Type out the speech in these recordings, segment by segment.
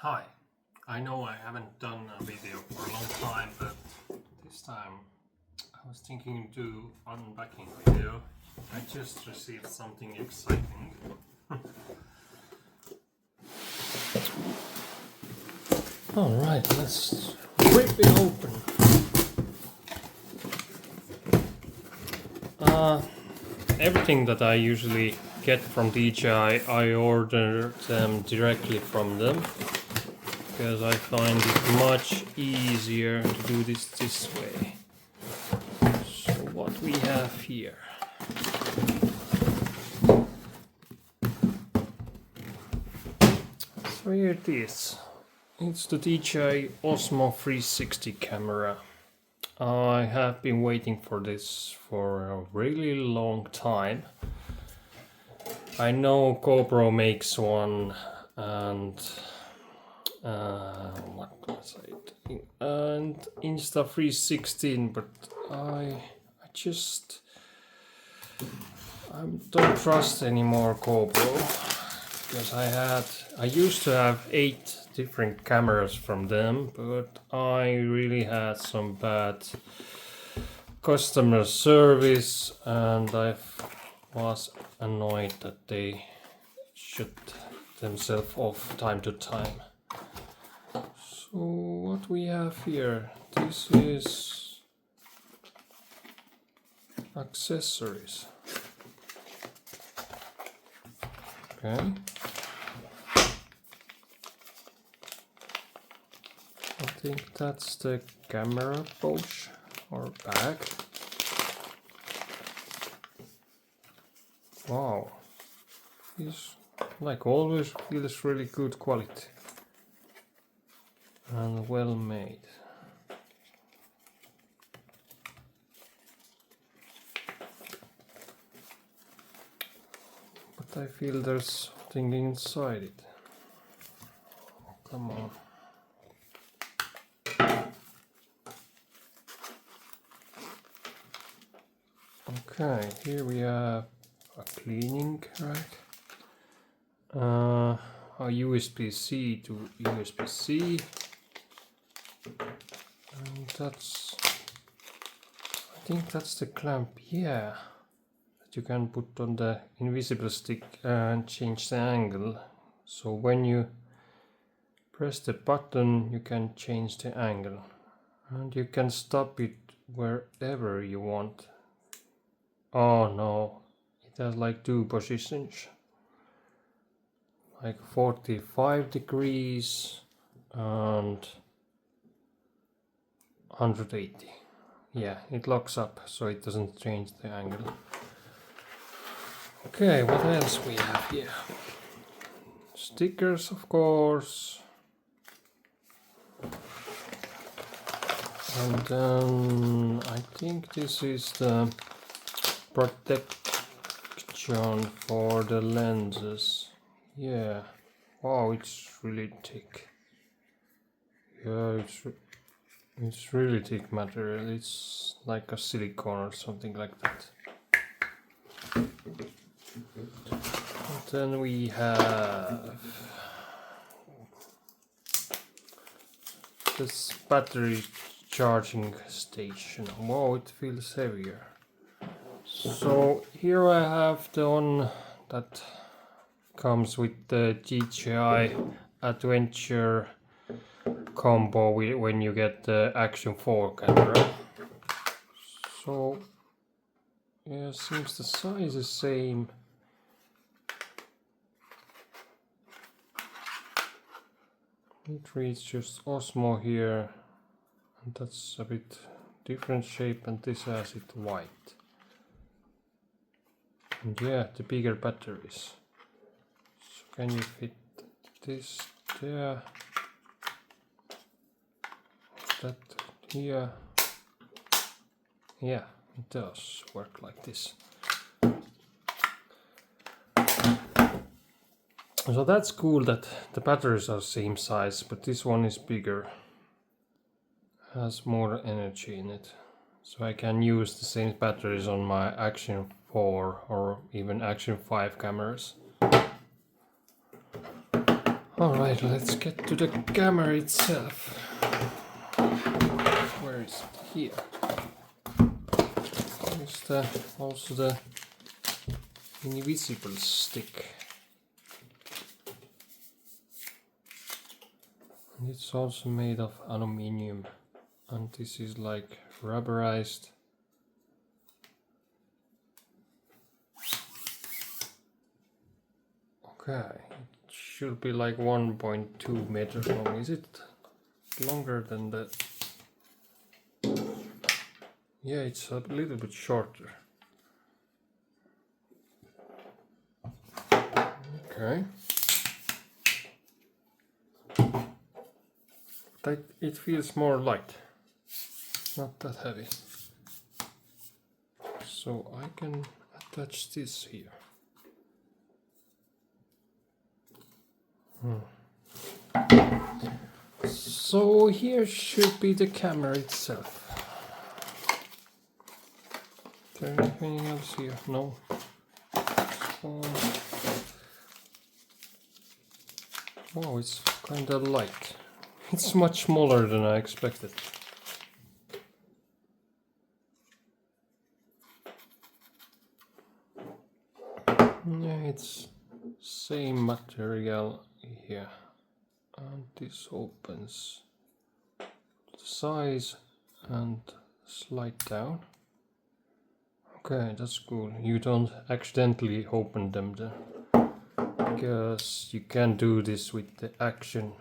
Hi, I know I haven't done a video for a long time, but this time I was thinking to do unboxing video. I just received something exciting. Alright, let's rip it open. Everything that I usually get from DJI, I order them directly from them, because I find it much easier to do this way. So what we have here. So here it is. It's the DJI Osmo 360 camera. I have been waiting for this for a really long time. I know GoPro makes one and what was it? And Insta316, but I don't trust anymore GoPro, because I used to have 8 different cameras from them, but I really had some bad customer service and I was annoyed that they shut themselves off time to time. So what we have here, this is accessories. Okay. I think that's the camera pouch or bag. Wow, this, like always, feels really good quality and well made. But I feel there's something inside it. Oh, come on. Okay, here we have a cleaning rack, a USB-C to USB-C, and that's, I think that's the clamp, yeah, that you can put on the invisible stick and change the angle. So when you press the button, you can change the angle, and you can stop it wherever you want. Oh no, it has like 2 positions, like 45 degrees and 180. Yeah, it locks up so it doesn't change the angle. Okay, what else we have here? Stickers, of course. And then I think this is the protection for the lenses. Yeah, wow, it's really thick. Yeah, it's really thick material. It's like a silicone or something like that. And then we have this battery charging station. Wow, it feels heavier. So here I have the one that comes with the DJI Adventure combo when you get the Action 4 camera. So yeah, seems the size is same. It reads just Osmo here, and that's a bit different shape, and this has it white. And yeah, the bigger batteries. So can you fit this there? That here? Yeah, it does work like this. So that's cool that the batteries are same size, but this one is bigger. Has more energy in it. So I can use the same batteries on my Action 4 or even Action 5 cameras. Alright, let's get to the camera itself. Where is it? Here. There's also the invisible stick. And it's also made of aluminium. And this is like rubberized. Okay, it should be like 1.2 meters long. Is it longer than that? Yeah, it's a little bit shorter. Okay. But it feels more light. Not that heavy. So I can attach this here. So here should be the camera itself. Is there anything else here? No. Oh, it's kind of light. It's much smaller than I expected. Yeah, it's same material here. And this opens the size and slide down. Okay, that's cool. You don't accidentally open them then, because you can do this with the Action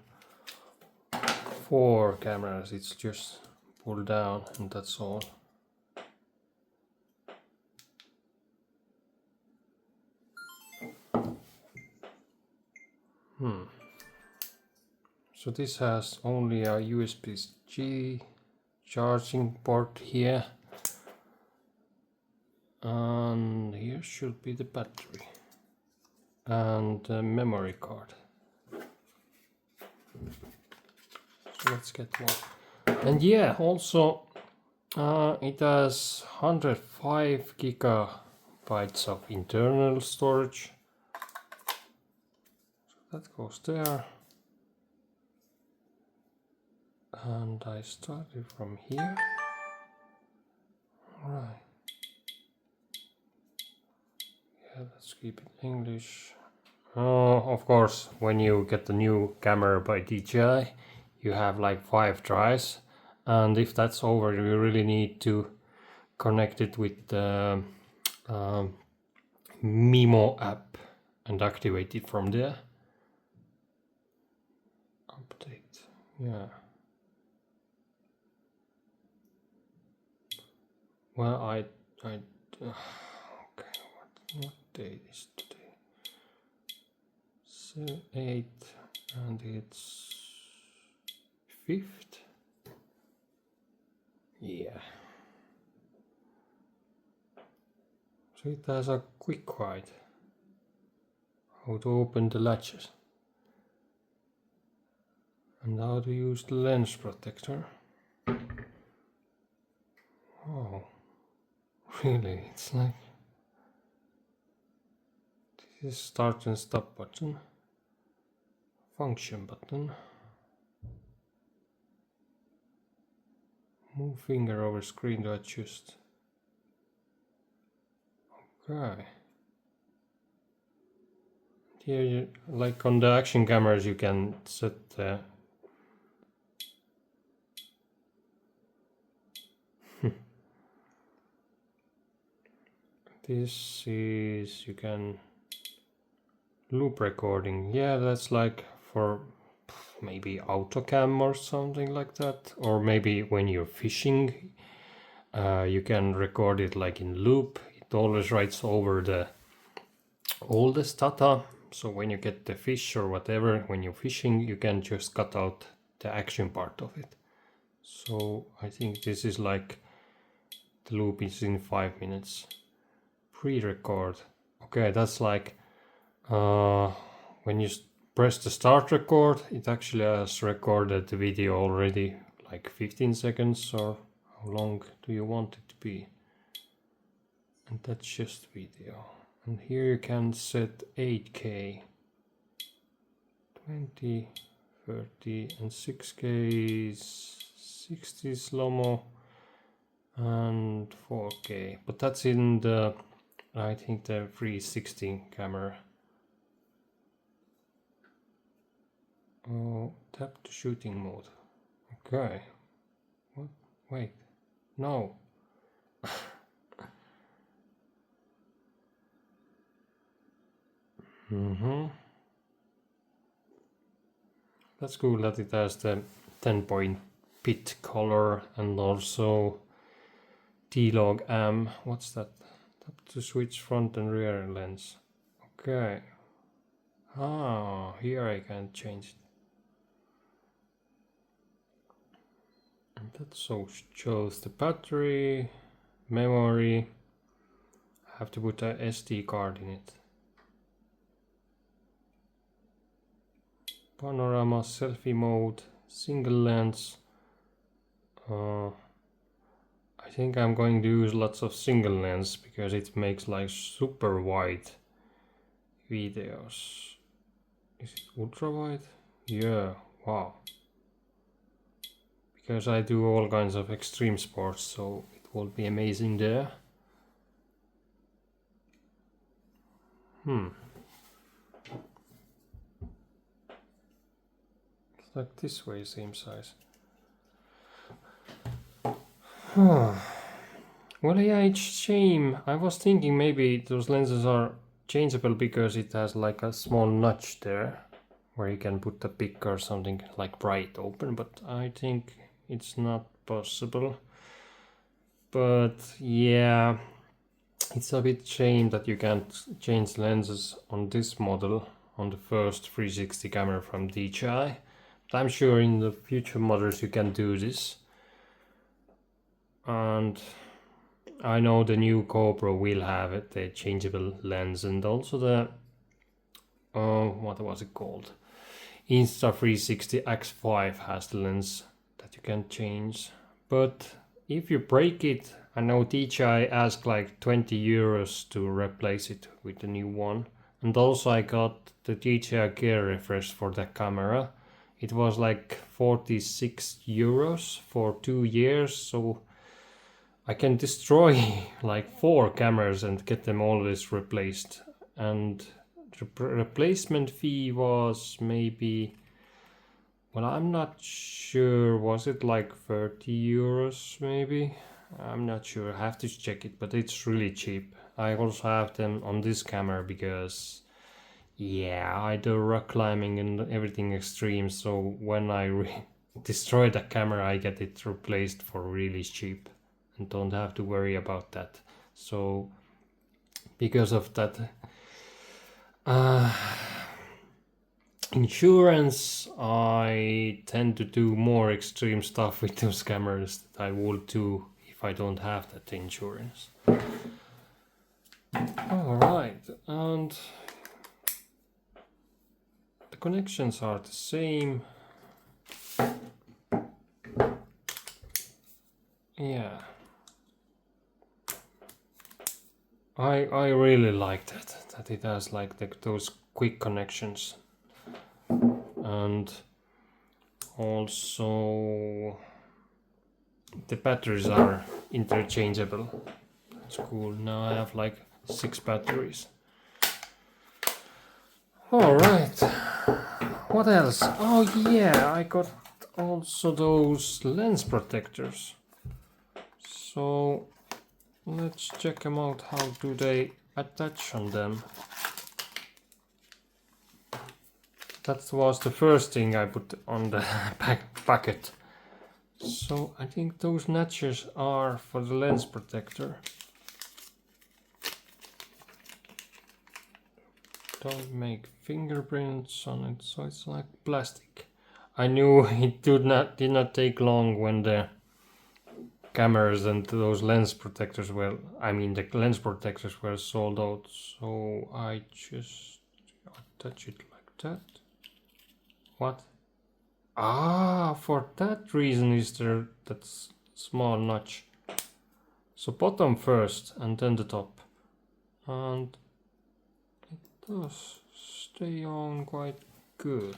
4 cameras. It's just pull down and that's all. So this has only a USB-C charging port here. And here should be the battery and the memory card. So let's get one. And yeah, also it has 105 gigabytes of internal storage. So that goes there. And I started from here. Alright. Yeah, let's keep it English. Of course, when you get the new camera by DJI, you have like 5 tries. And if that's over, you really need to connect it with the Mimo app and activate it from there. Update, yeah. Well, okay, what date is today? 8th, and it's 5th. Yeah. So it has a quick guide. How to open the latches. And how to use the lens protector. Oh, really? It's like this is start and stop button, function button, move finger over screen to adjust. Okay. Here, you, like on the action cameras, you can set the this is, you can loop recording. Yeah, that's like for maybe autocam or something like that, or maybe when you're fishing, you can record it like in loop. It always writes over the oldest data, so when you get the fish or whatever, when you're fishing, you can just cut out the action part of it. So I think this is like the loop is in 5 minutes. Pre-record. Okay, that's like when you press the start record, it actually has recorded the video already, like 15 seconds, or how long do you want it to be? And that's just video. And here you can set 8K, 20, 30 and 6K, 60 slow-mo and 4K, but that's in the, I think, the 360 camera. Oh, tap to shooting mode. Okay. What? Wait. No. That's cool that it has the 10-point pit color and also T-log am. What's that? Tap to switch front and rear lens. Okay. Ah, here I can change it. And that shows the battery, memory. I have to put a SD card in it. Panorama, selfie mode, single lens. I think I'm going to use lots of single lens because it makes like super wide videos. Is it ultra wide? Yeah, wow. Because I do all kinds of extreme sports, so it will be amazing there. It's like this way, same size. Well, yeah, it's shame. I was thinking maybe those lenses are changeable because it has like a small notch there where you can put a pick or something like bright open, but I think it's not possible. But yeah, it's a bit shame that you can't change lenses on this model, on the first 360 camera from DJI. But I'm sure in the future models you can do this. And I know the new GoPro will have it, the changeable lens, and also the what was it called? Insta360 X5 has the lens that you can change. But if you break it, I know DJI asked like 20 euros to replace it with the new one. And also I got the DJI gear refresh for the camera. It was like 46 euros for 2 years, so I can destroy like 4 cameras and get them always replaced. And the replacement fee was maybe, well, I'm not sure, was it like 30 euros maybe? I'm not sure, I have to check it, but it's really cheap. I also have them on this camera because, yeah, I do rock climbing and everything extreme, so when I destroy the camera I get it replaced for really cheap and don't have to worry about that. So because of that insurance, I tend to do more extreme stuff with those cameras that I would do if I don't have that insurance. Alright, and the connections are the same. Yeah. I really like that it has like those quick connections, and also the batteries are interchangeable. That's cool. Now I have like 6 batteries. Alright, what else? Oh yeah, I got also those lens protectors. So let's check them out. How do they attach on them? That was the first thing I put on the packet. So I think those notches are for the lens protector. Don't make fingerprints on it, so it's like plastic. I knew it did not take long when the cameras and those lens protectors were, the lens protectors were sold out, so I just attach it like that. What? Ah, for that reason is there that small notch. So bottom first and then the top. And it does stay on quite good.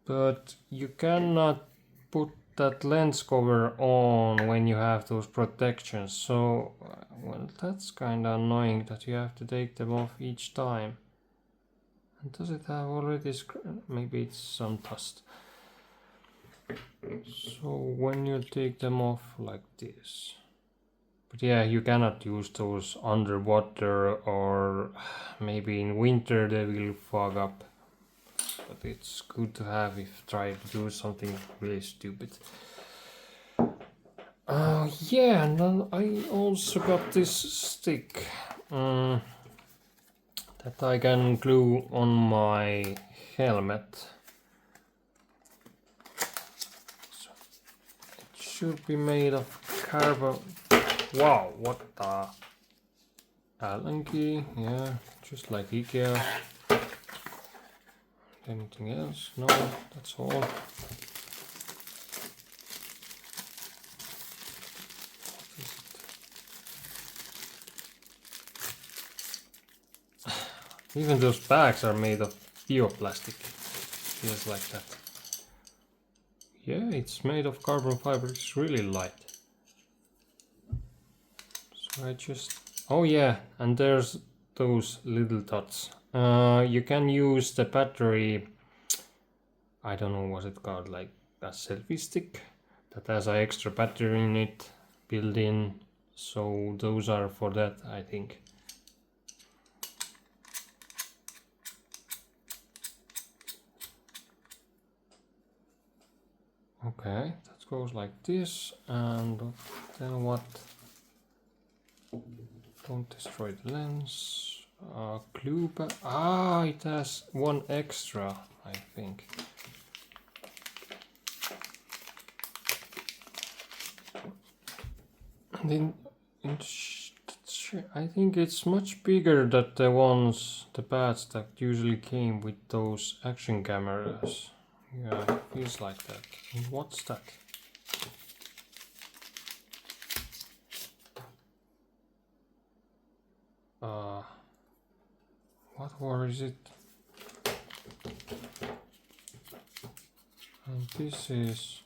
but you cannot put that lens cover on when you have those protections, so well, that's kind of annoying that you have to take them off each time. And does it have already maybe it's some dust. So when you take them off like this, but yeah, you cannot use those underwater, or maybe in winter they will fog up. But it's good to have if try to do something really stupid. Yeah, and then I also got this stick that I can glue on my helmet. So it should be made of carbon. Wow, what the Allen key? Yeah, just like IKEA. Anything else? No, that's all. Even those bags are made of bioplastic. Feels like that. Yeah, it's made of carbon fiber. It's really light. So I just... Oh yeah, and there's those little dots. You can use the battery, I don't know what it's called, like a selfie stick that has an extra battery in it built in, so those are for that, I think. Okay, that goes like this, and then what? Don't destroy the lens. Glue back. Ah, it has one extra, I think. And then I think it's much bigger than the ones, the pads that usually came with those action cameras. Yeah, it feels like that. And what's that? What war is it? And this is...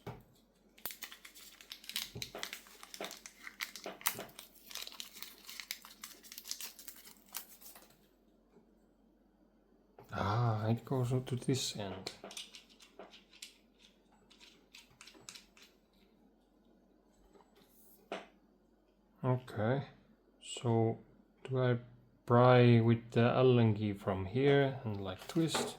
Ah, it goes to this end. Okay, so do I pry with the Allen key from here and like twist?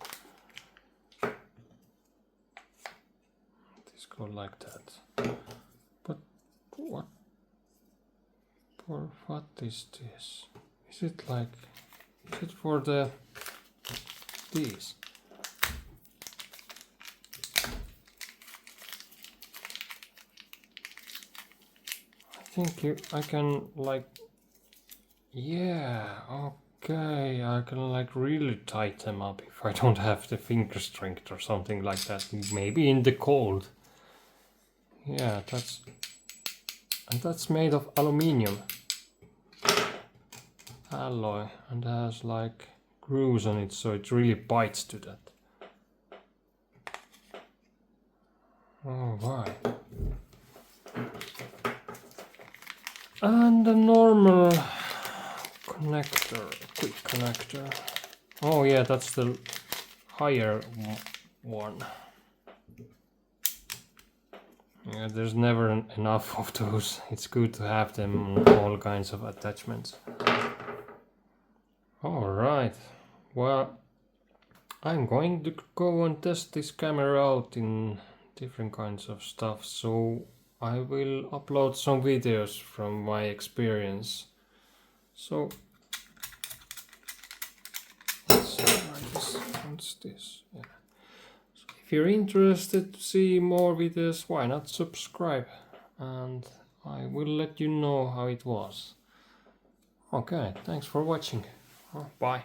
This goes like that. But what? For what is this? Is it like? Is it for the these? I think I can like, yeah, okay, I can like really tight them up if I don't have the finger strength or something like that. Maybe in the cold. Yeah, that's made of aluminium alloy and has like grooves on it, so it really bites to that. All right. And a normal connector, quick connector. Oh yeah, that's the higher one. Yeah, there's never enough of those. It's good to have them on all kinds of attachments. Alright, well, I'm going to go and test this camera out in different kinds of stuff, so I will upload some videos from my experience. So let's try this. What's this? Yeah. So if you're interested to see more videos, why not subscribe? And I will let you know how it was. Okay, thanks for watching. Bye.